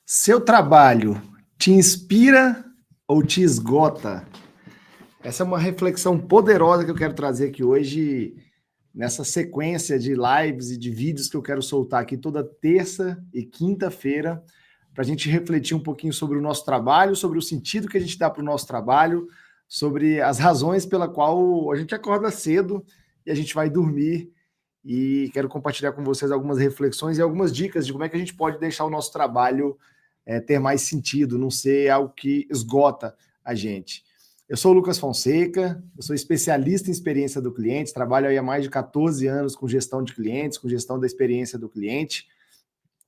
Seu trabalho te inspira ou te esgota? Essa é uma reflexão poderosa que eu quero trazer aqui hoje, nessa sequência de lives e de vídeos que eu quero soltar aqui toda terça e quinta-feira, para a gente refletir um pouquinho sobre o nosso trabalho, sobre o sentido que a gente dá para o nosso trabalho, sobre as razões pela qual a gente acorda cedo e a gente vai dormir. E quero compartilhar com vocês algumas reflexões e algumas dicas de como é que a gente pode deixar o nosso trabalho ter mais sentido, não ser algo que esgota a gente. Eu sou o Lucas Fonseca, eu sou especialista em experiência do cliente, trabalho aí há mais de 14 anos com gestão de clientes, com gestão da experiência do cliente,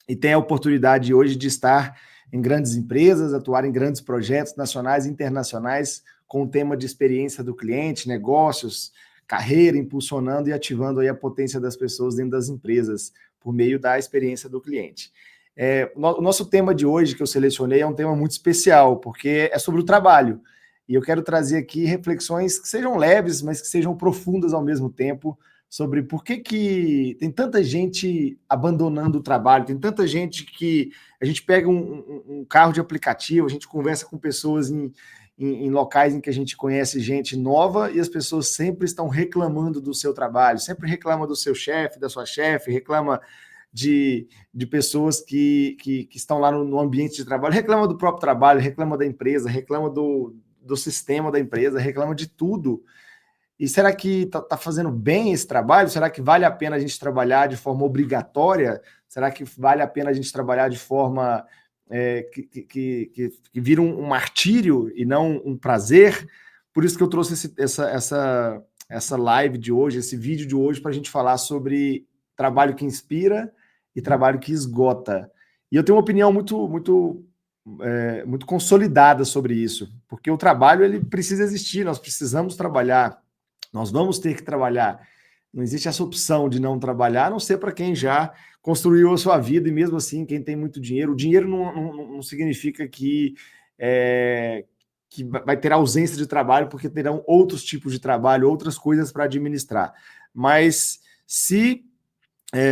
e tenho a oportunidade hoje de estar em grandes empresas, atuar em grandes projetos nacionais e internacionais com o tema de experiência do cliente, negócios, carreira, impulsionando e ativando aí a potência das pessoas dentro das empresas por meio da experiência do cliente. O nosso tema de hoje que eu selecionei é um tema muito especial, porque é sobre o trabalho. E eu quero trazer aqui reflexões que sejam leves, mas que sejam profundas ao mesmo tempo, sobre por que tem tanta gente abandonando o trabalho, tem tanta gente que a gente pega um carro de aplicativo, a gente conversa com pessoas em locais em que a gente conhece gente nova e as pessoas sempre estão reclamando do seu trabalho, sempre reclama do seu chefe, da sua chefe, reclama de pessoas que estão lá no ambiente de trabalho, reclama do próprio trabalho, reclama da empresa, reclama do sistema da empresa, reclama de tudo. E será que está fazendo bem esse trabalho? Será que vale a pena a gente trabalhar de forma obrigatória? Será que vale a pena a gente trabalhar de forma que vira um martírio e não um prazer? Por isso que eu trouxe essa live de hoje, esse vídeo de hoje, para a gente falar sobre trabalho que inspira e trabalho que esgota. E eu tenho uma opinião muito consolidada sobre isso, porque o trabalho ele precisa existir, nós precisamos trabalhar, nós vamos ter que trabalhar. Não existe essa opção de não trabalhar, a não ser para quem já construiu a sua vida, e mesmo assim, quem tem muito dinheiro. O dinheiro não significa que vai ter ausência de trabalho, porque terão outros tipos de trabalho, outras coisas para administrar. Mas se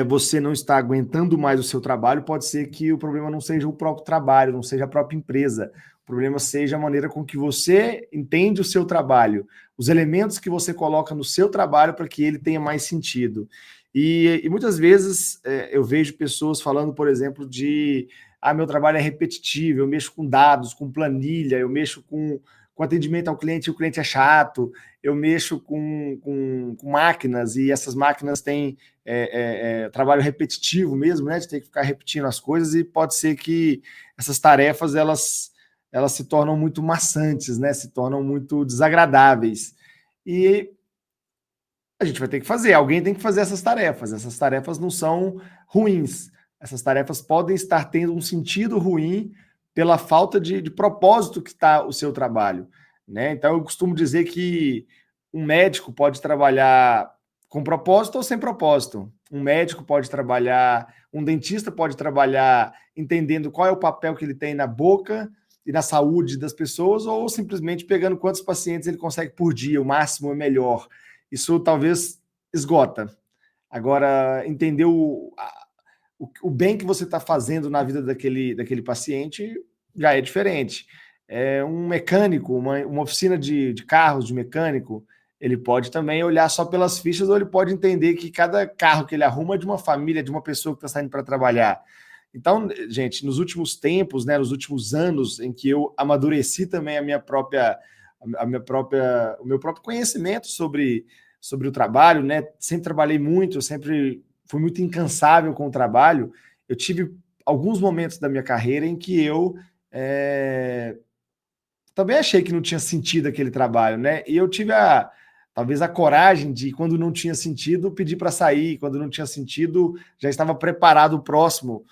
você não está aguentando mais o seu trabalho, pode ser que o problema não seja o próprio trabalho, não seja a própria empresa. O problema seja a maneira com que você entende o seu trabalho, os elementos que você coloca no seu trabalho para que ele tenha mais sentido. E muitas vezes eu vejo pessoas falando, por exemplo, meu trabalho é repetitivo, eu mexo com dados, com planilha, eu mexo com atendimento ao cliente e o cliente é chato, eu mexo com máquinas e essas máquinas têm trabalho repetitivo mesmo, né, de ter que ficar repetindo as coisas, e pode ser que essas tarefas elas se tornam muito maçantes, né, se tornam muito desagradáveis. E a gente vai ter que fazer, alguém tem que fazer essas tarefas não são ruins, essas tarefas podem estar tendo um sentido ruim pela falta de propósito que está o seu trabalho, né? Então eu costumo dizer que um médico pode trabalhar com propósito ou sem propósito. Um médico pode trabalhar, um dentista pode trabalhar entendendo qual é o papel que ele tem na boca e na saúde das pessoas, ou simplesmente pegando quantos pacientes ele consegue por dia, o máximo é melhor. Isso talvez esgota. Agora, entender o bem que você está fazendo na vida daquele paciente já é diferente. Um mecânico, uma oficina de carros, de mecânico, ele pode também olhar só pelas fichas, ou ele pode entender que cada carro que ele arruma é de uma família, de uma pessoa que está saindo para trabalhar. Então, gente, nos últimos tempos, né, nos últimos anos em que eu amadureci também o meu próprio conhecimento sobre o trabalho, né? Sempre trabalhei muito, sempre fui muito incansável com o trabalho. Eu tive alguns momentos da minha carreira em que eu também achei que não tinha sentido aquele trabalho, né? E eu tive talvez a coragem de, quando não tinha sentido, pedir para sair, quando não tinha sentido, já estava preparado o próximo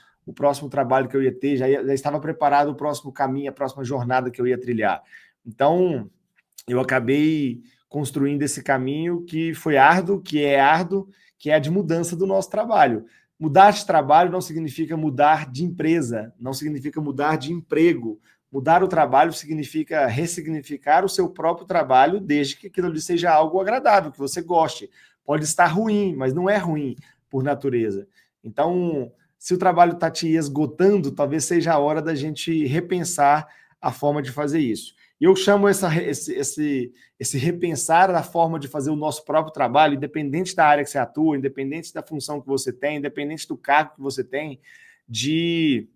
trabalho que eu ia ter, já estava preparado o próximo caminho, a próxima jornada que eu ia trilhar. Então, eu acabei construindo esse caminho que foi árduo, que é a de mudança do nosso trabalho. Mudar de trabalho não significa mudar de empresa, não significa mudar de emprego. Mudar o trabalho significa ressignificar o seu próprio trabalho, desde que aquilo ali seja algo agradável, que você goste. Pode estar ruim, mas não é ruim por natureza. Então, se o trabalho está te esgotando, talvez seja a hora da gente repensar a forma de fazer isso. E eu chamo esse repensar a forma de fazer o nosso próprio trabalho, independente da área que você atua, independente da função que você tem, independente do cargo que você tem, de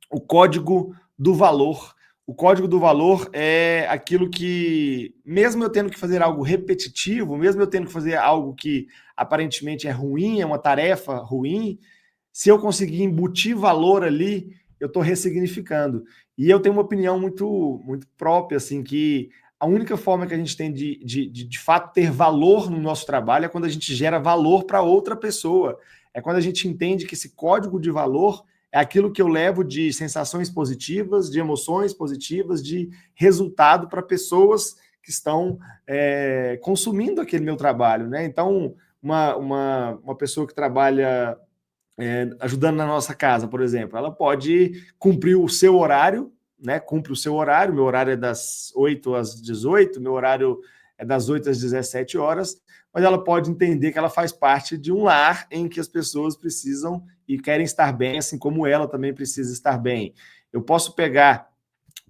o código do valor. O código do valor é aquilo que, mesmo eu tendo que fazer algo repetitivo, mesmo eu tendo que fazer algo que aparentemente é ruim, é uma tarefa ruim, se eu conseguir embutir valor ali, eu estou ressignificando. E eu tenho uma opinião muito própria, assim, que a única forma que a gente tem de fato ter valor no nosso trabalho é quando a gente gera valor para outra pessoa. É quando a gente entende que esse código de valor é aquilo que eu levo de sensações positivas, de emoções positivas, de resultado para pessoas que estão consumindo aquele meu trabalho, né? Então, uma pessoa que trabalha ajudando na nossa casa, por exemplo, ela pode cumprir o seu horário, né? Cumpre o seu horário, meu horário é das 8 às 18, meu horário é das 8 às 17 horas, mas ela pode entender que ela faz parte de um lar em que as pessoas precisam e querem estar bem, assim como ela também precisa estar bem. Eu posso pegar,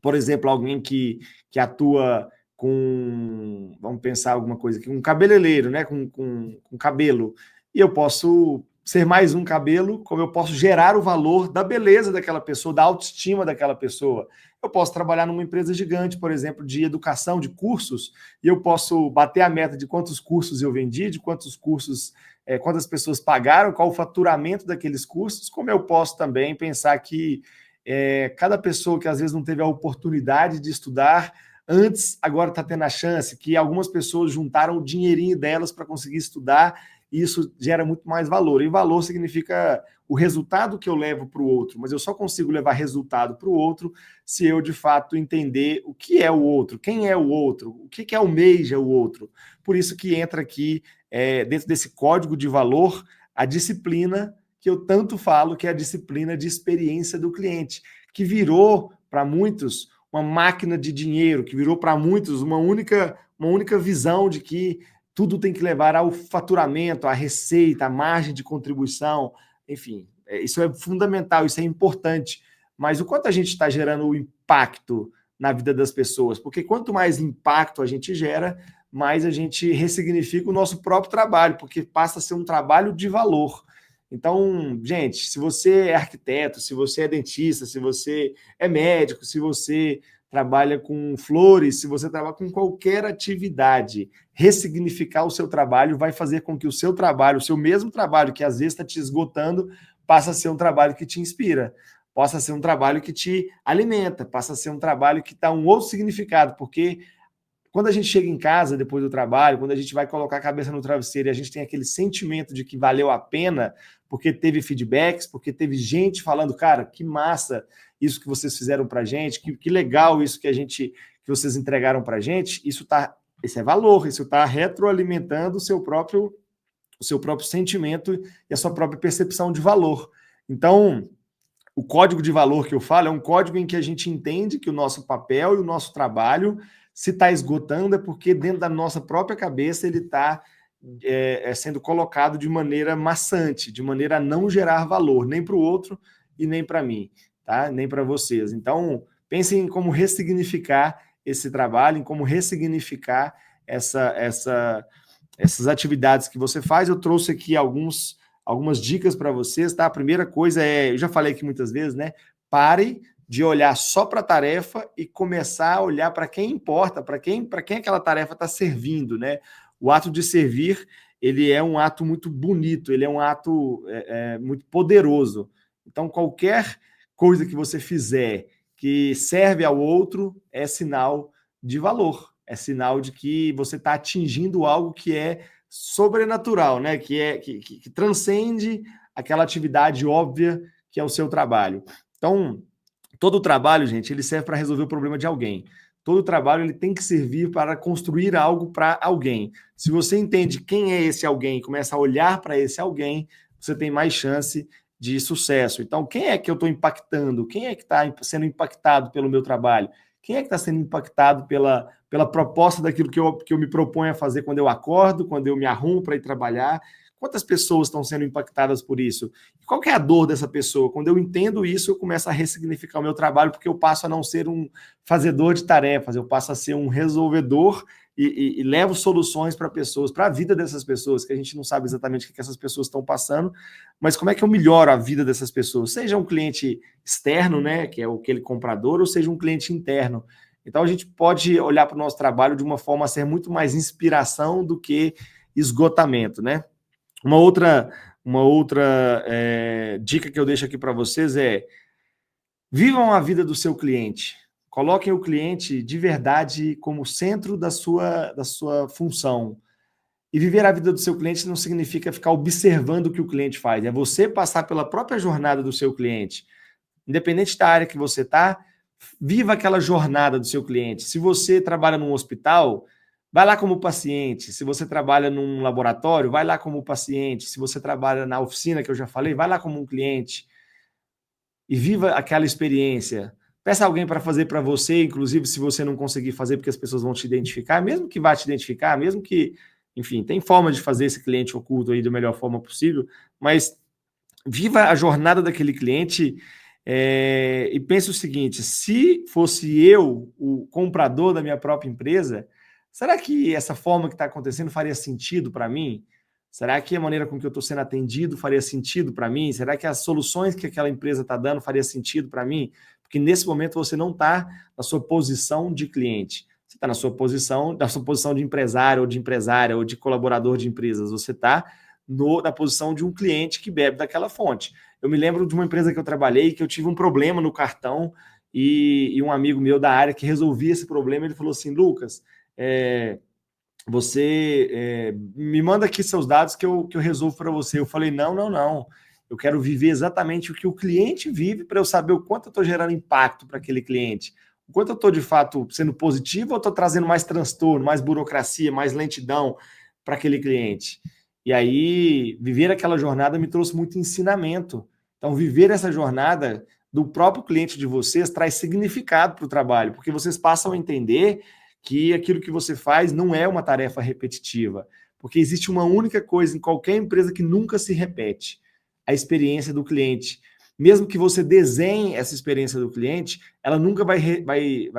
por exemplo, alguém que atua com, vamos pensar alguma coisa aqui, um cabeleireiro, né? Com cabelo, e eu posso ser mais um cabelo, como eu posso gerar o valor da beleza daquela pessoa, da autoestima daquela pessoa. Eu posso trabalhar numa empresa gigante, por exemplo, de educação, de cursos, e eu posso bater a meta de quantos cursos eu vendi, de quantos cursos, quantas pessoas pagaram, qual o faturamento daqueles cursos, como eu posso também pensar que cada pessoa que às vezes não teve a oportunidade de estudar antes, agora está tendo a chance, que algumas pessoas juntaram o dinheirinho delas para conseguir estudar, e isso gera muito mais valor. E valor significa o resultado que eu levo para o outro, mas eu só consigo levar resultado para o outro se eu, de fato, entender o que é o outro, quem é o outro, o que almeja o outro. Por isso que entra aqui, dentro desse código de valor, a disciplina que eu tanto falo, que é a disciplina de experiência do cliente, que virou, para muitos, uma máquina de dinheiro, que virou para muitos uma única visão de que tudo tem que levar ao faturamento, à receita, à margem de contribuição, enfim, isso é fundamental, isso é importante, mas o quanto a gente está gerando o impacto na vida das pessoas, porque quanto mais impacto a gente gera, mais a gente ressignifica o nosso próprio trabalho, porque passa a ser um trabalho de valor. Então, gente, se você é arquiteto, se você é dentista, se você é médico, se você trabalha com flores, se você trabalha com qualquer atividade, ressignificar o seu trabalho vai fazer com que o seu trabalho, o seu mesmo trabalho que às vezes está te esgotando, passe a ser um trabalho que te inspira, possa ser um trabalho que te alimenta, passa a ser um trabalho que dá um outro significado, porque quando a gente chega em casa depois do trabalho, quando a gente vai colocar a cabeça no travesseiro e a gente tem aquele sentimento de que valeu a pena, porque teve feedbacks, porque teve gente falando, cara, que massa isso que vocês fizeram pra gente, que legal isso que vocês entregaram pra gente, isso é valor, isso está retroalimentando o seu próprio sentimento e a sua própria percepção de valor. Então, o código de valor que eu falo é um código em que a gente entende que o nosso papel e o nosso trabalho se está esgotando é porque dentro da nossa própria cabeça ele está sendo colocado de maneira maçante, de maneira a não gerar valor, nem para o outro e nem para mim, tá? Nem para vocês. Então, pensem em como ressignificar esse trabalho, em como ressignificar essas atividades que você faz. Eu trouxe aqui algumas dicas para vocês, tá? A primeira coisa eu já falei aqui muitas vezes, né? Pare de olhar só para a tarefa e começar a olhar para quem importa, para quem aquela tarefa está servindo, né? O ato de servir, ele é um ato muito bonito, ele é um ato muito poderoso. Então, qualquer coisa que você fizer que serve ao outro é sinal de valor, é sinal de que você está atingindo algo que é sobrenatural, né? Que transcende aquela atividade óbvia que é o seu trabalho. Então, todo trabalho, gente, ele serve para resolver o problema de alguém. Todo trabalho ele tem que servir para construir algo para alguém. Se você entende quem é esse alguém e começa a olhar para esse alguém, você tem mais chance de sucesso. Então, quem é que eu estou impactando? Quem é que está sendo impactado pelo meu trabalho? Quem é que está sendo impactado pela proposta daquilo que eu me proponho a fazer quando eu acordo, quando eu me arrumo para ir trabalhar, Quantas pessoas estão sendo impactadas por isso? Qual que é a dor dessa pessoa? Quando eu entendo isso, eu começo a ressignificar o meu trabalho, porque eu passo a não ser um fazedor de tarefas, eu passo a ser um resolvedor e levo soluções para pessoas, para a vida dessas pessoas, que a gente não sabe exatamente o que essas pessoas estão passando, mas como é que eu melhoro a vida dessas pessoas? Seja um cliente externo, né, que é aquele comprador, ou seja um cliente interno. Então a gente pode olhar para o nosso trabalho de uma forma a ser muito mais inspiração do que esgotamento, né? Uma outra dica que eu deixo aqui para vocês é: vivam a vida do seu cliente. Coloquem o cliente de verdade como centro da sua função. E viver a vida do seu cliente não significa ficar observando o que o cliente faz. É você passar pela própria jornada do seu cliente. Independente da área que você está, viva aquela jornada do seu cliente. Se você trabalha num hospital, vai lá como paciente. Se você trabalha num laboratório, vai lá como paciente. Se você trabalha na oficina, que eu já falei, vai lá como um cliente. E viva aquela experiência. Peça alguém para fazer para você, inclusive se você não conseguir fazer, porque as pessoas vão te identificar, mesmo que vá te identificar, mesmo que, enfim, tem forma de fazer esse cliente oculto aí da melhor forma possível, mas viva a jornada daquele cliente e pense o seguinte: se fosse eu o comprador da minha própria empresa, será que essa forma que está acontecendo faria sentido para mim? Será que a maneira com que eu estou sendo atendido faria sentido para mim? Será que as soluções que aquela empresa está dando faria sentido para mim? Porque nesse momento você não está na sua posição de cliente. Você está na sua posição de empresário ou de empresária ou de colaborador de empresas. Você está na posição de um cliente que bebe daquela fonte. Eu me lembro de uma empresa que eu trabalhei que eu tive um problema no cartão e um amigo meu da área que resolvia esse problema, ele falou assim: Lucas, você me manda aqui seus dados que eu resolvo para você. Eu falei: não. Eu quero viver exatamente o que o cliente vive para eu saber o quanto eu estou gerando impacto para aquele cliente. O quanto eu estou, de fato, sendo positivo ou estou trazendo mais transtorno, mais burocracia, mais lentidão para aquele cliente. E aí, viver aquela jornada me trouxe muito ensinamento. Então, viver essa jornada do próprio cliente de vocês traz significado para o trabalho, porque vocês passam a entender que aquilo que você faz não é uma tarefa repetitiva, porque existe uma única coisa em qualquer empresa que nunca se repete: a experiência do cliente. Mesmo que você desenhe essa experiência do cliente, ela nunca vai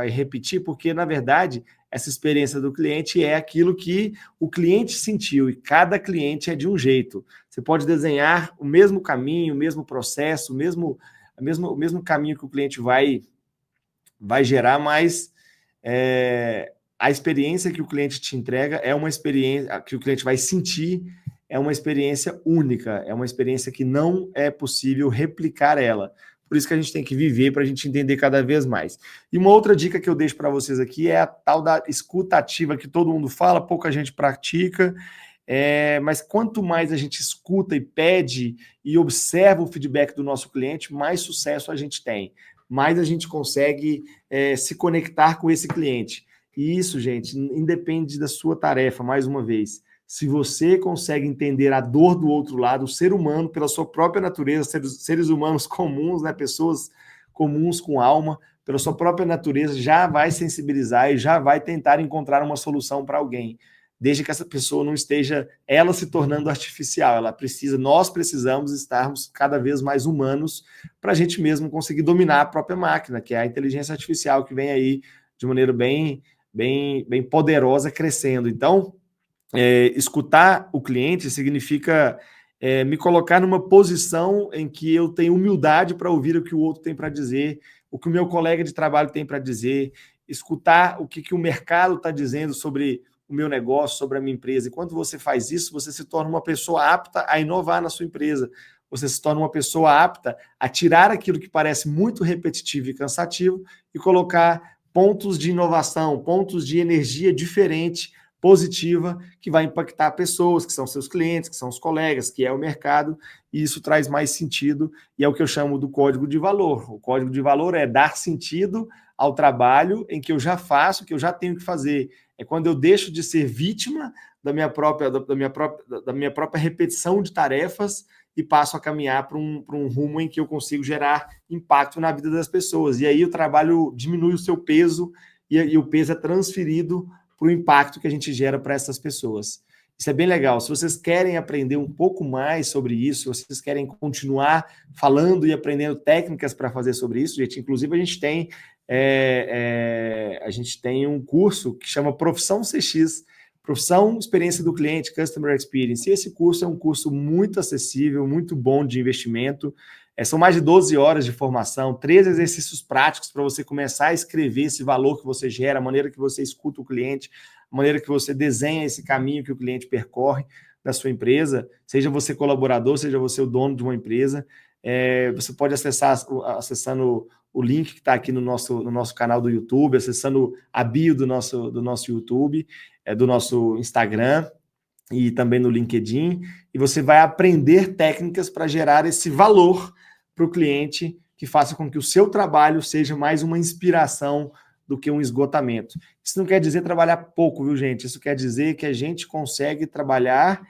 repetir, porque, na verdade, essa experiência do cliente é aquilo que o cliente sentiu, e cada cliente é de um jeito. Você pode desenhar o mesmo caminho, o mesmo processo, o mesmo caminho que o cliente vai gerar, mas a experiência que o cliente te entrega é uma experiência que o cliente vai sentir, é uma experiência única, é uma experiência que não é possível replicar ela. Por isso que a gente tem que viver para a gente entender cada vez mais. E uma outra dica que eu deixo para vocês aqui é a tal da escuta ativa, que todo mundo fala, pouca gente pratica, mas quanto mais a gente escuta e pede e observa o feedback do nosso cliente, mais sucesso a gente tem, mais a gente consegue se conectar com esse cliente. E isso, gente, independe da sua tarefa, mais uma vez. Se você consegue entender a dor do outro lado, o ser humano, pela sua própria natureza, seres humanos comuns, né, pessoas comuns com alma, pela sua própria natureza, já vai sensibilizar e já vai tentar encontrar uma solução para alguém, desde que essa pessoa não esteja ela se tornando artificial. Nós precisamos estarmos cada vez mais humanos para a gente mesmo conseguir dominar a própria máquina, que é a inteligência artificial que vem aí de maneira bem poderosa, crescendo. Então, escutar o cliente significa me colocar numa posição em que eu tenho humildade para ouvir o que o outro tem para dizer, o que o meu colega de trabalho tem para dizer, escutar o que o mercado está dizendo sobre o meu negócio, sobre a minha empresa. E quando você faz isso, você se torna uma pessoa apta a inovar na sua empresa. Você se torna uma pessoa apta a tirar aquilo que parece muito repetitivo e cansativo e colocar pontos de inovação, pontos de energia diferente, positiva, que vai impactar pessoas, que são seus clientes, que são os colegas, que é o mercado, e isso traz mais sentido, e é o que eu chamo do código de valor. O código de valor é dar sentido ao trabalho em que eu já faço, que eu já tenho que fazer. É quando eu deixo de ser vítima da minha própria repetição de tarefas e passo a caminhar para um rumo em que eu consigo gerar impacto na vida das pessoas. E aí o trabalho diminui o seu peso e o peso é transferido para o impacto que a gente gera para essas pessoas. Isso é bem legal. Se vocês querem aprender um pouco mais sobre isso, se vocês querem continuar falando e aprendendo técnicas para fazer sobre isso, gente, inclusive a gente tem um curso que chama Profissão CX, Profissão Experiência do Cliente, Customer Experience. E esse curso é um curso muito acessível, muito bom de investimento. São mais de 12 horas de formação, 13 exercícios práticos para você começar a escrever esse valor que você gera, a maneira que você escuta o cliente, a maneira que você desenha esse caminho que o cliente percorre da sua empresa, seja você colaborador, seja você o dono de uma empresa. Você pode acessar acessando o link que está aqui no nosso canal do YouTube, acessando a bio do nosso YouTube, do nosso Instagram e também no LinkedIn, e você vai aprender técnicas para gerar esse valor para o cliente que faça com que o seu trabalho seja mais uma inspiração do que um esgotamento. Isso não quer dizer trabalhar pouco, viu, gente? Isso quer dizer que a gente consegue trabalhar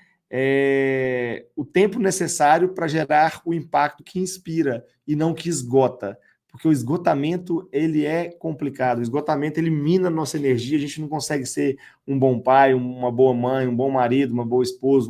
o tempo necessário para gerar o impacto que inspira e não que esgota. Porque o esgotamento, ele é complicado. O esgotamento elimina a nossa energia, a gente não consegue ser um bom pai, uma boa mãe, um bom marido, uma boa esposa,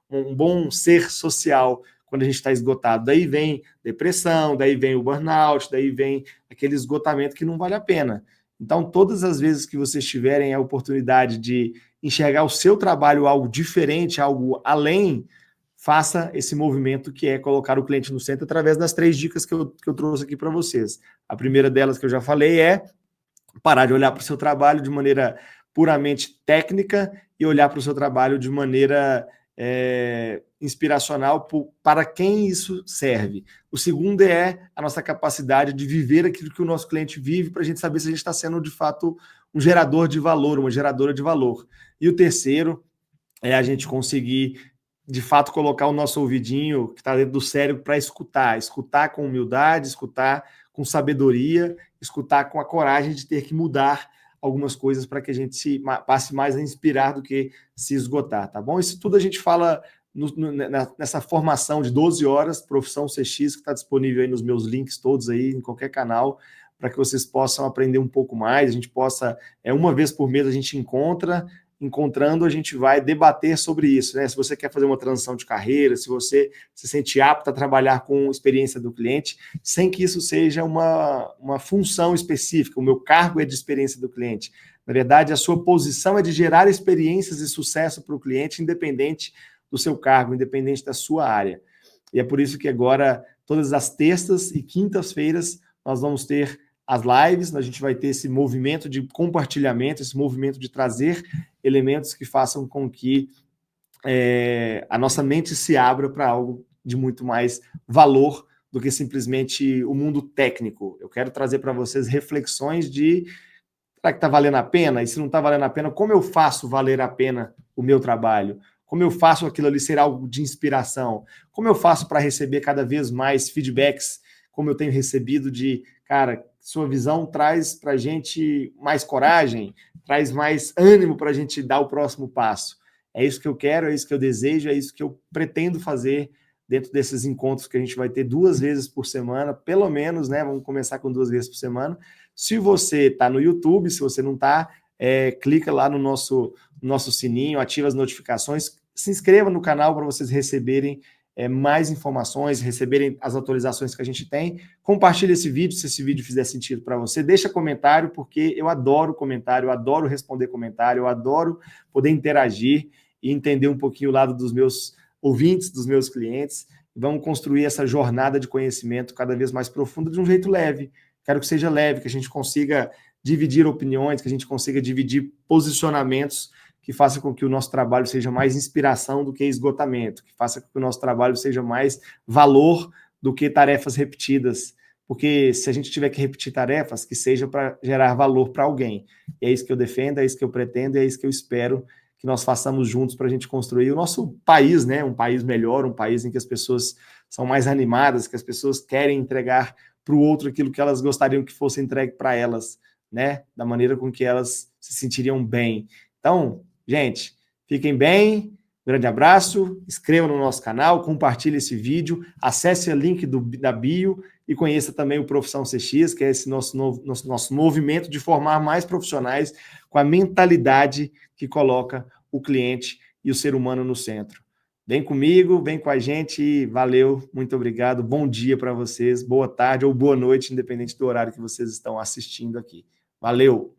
um bom ser social quando a gente está esgotado. Daí vem depressão, daí vem o burnout, daí vem aquele esgotamento que não vale a pena. Então, todas as vezes que vocês tiverem a oportunidade de enxergar o seu trabalho algo diferente, algo além, faça esse movimento que é colocar o cliente no centro através das 3 dicas que eu trouxe aqui para vocês. A primeira delas que eu já falei é parar de olhar para o seu trabalho de maneira puramente técnica e olhar para o seu trabalho de maneira inspiracional para quem isso serve. O segundo é a nossa capacidade de viver aquilo que o nosso cliente vive para a gente saber se a gente está sendo, de fato, um gerador de valor, uma geradora de valor. E o terceiro é a gente conseguir, de fato, colocar o nosso ouvidinho que está dentro do cérebro para escutar com humildade, escutar com sabedoria, escutar com a coragem de ter que mudar algumas coisas para que a gente passe mais a inspirar do que se esgotar, tá bom? Isso tudo a gente fala nessa formação de 12 horas, Profissão CX, que está disponível aí nos meus links todos aí, em qualquer canal, para que vocês possam aprender um pouco mais, a gente possa, uma vez por mês a gente encontrando, a gente vai debater sobre isso, né? Se você quer fazer uma transição de carreira, se você se sente apto a trabalhar com experiência do cliente, sem que isso seja uma função específica, o meu cargo é de experiência do cliente. Na verdade, a sua posição é de gerar experiências e sucesso para o cliente, independente do seu cargo, independente da sua área. E é por isso que agora, todas as terças e quintas-feiras, nós vamos ter as lives, a gente vai ter esse movimento de compartilhamento, esse movimento de trazer elementos que façam com que a nossa mente se abra para algo de muito mais valor do que simplesmente o mundo técnico. Eu quero trazer para vocês reflexões de será que está valendo a pena? E se não está valendo a pena, como eu faço valer a pena o meu trabalho? Como eu faço aquilo ali ser algo de inspiração? Como eu faço para receber cada vez mais feedbacks, como eu tenho recebido de, cara, sua visão traz para a gente mais coragem, traz mais ânimo para a gente dar o próximo passo. É isso que eu quero, é isso que eu desejo, é isso que eu pretendo fazer dentro desses encontros que a gente vai ter 2 vezes por semana, pelo menos, né? Vamos começar com 2 vezes por semana. Se você está no YouTube, se você não está, clica lá no nosso sininho, ativa as notificações, se inscreva no canal para vocês receberem mais informações, receberem as atualizações que a gente tem. Compartilhe esse vídeo, se esse vídeo fizer sentido para você. Deixa comentário, porque eu adoro comentário, eu adoro responder comentário, eu adoro poder interagir e entender um pouquinho o lado dos meus ouvintes, dos meus clientes. Vamos construir essa jornada de conhecimento cada vez mais profunda de um jeito leve. Quero que seja leve, que a gente consiga dividir opiniões, que a gente consiga dividir posicionamentos que faça com que o nosso trabalho seja mais inspiração do que esgotamento, que faça com que o nosso trabalho seja mais valor do que tarefas repetidas, porque se a gente tiver que repetir tarefas, que seja para gerar valor para alguém. E é isso que eu defendo, é isso que eu pretendo, é isso que eu espero que nós façamos juntos para a gente construir o nosso país, né? Um país melhor, um país em que as pessoas são mais animadas, que as pessoas querem entregar para o outro aquilo que elas gostariam que fosse entregue para elas, né? Da maneira com que elas se sentiriam bem. Então, gente, fiquem bem, grande abraço, inscreva no nosso canal, compartilhe esse vídeo, acesse o link da bio e conheça também o Profissão CX, que é esse nosso movimento de formar mais profissionais com a mentalidade que coloca o cliente e o ser humano no centro. Vem comigo, vem com a gente, valeu, muito obrigado, bom dia para vocês, boa tarde ou boa noite, independente do horário que vocês estão assistindo aqui. Valeu!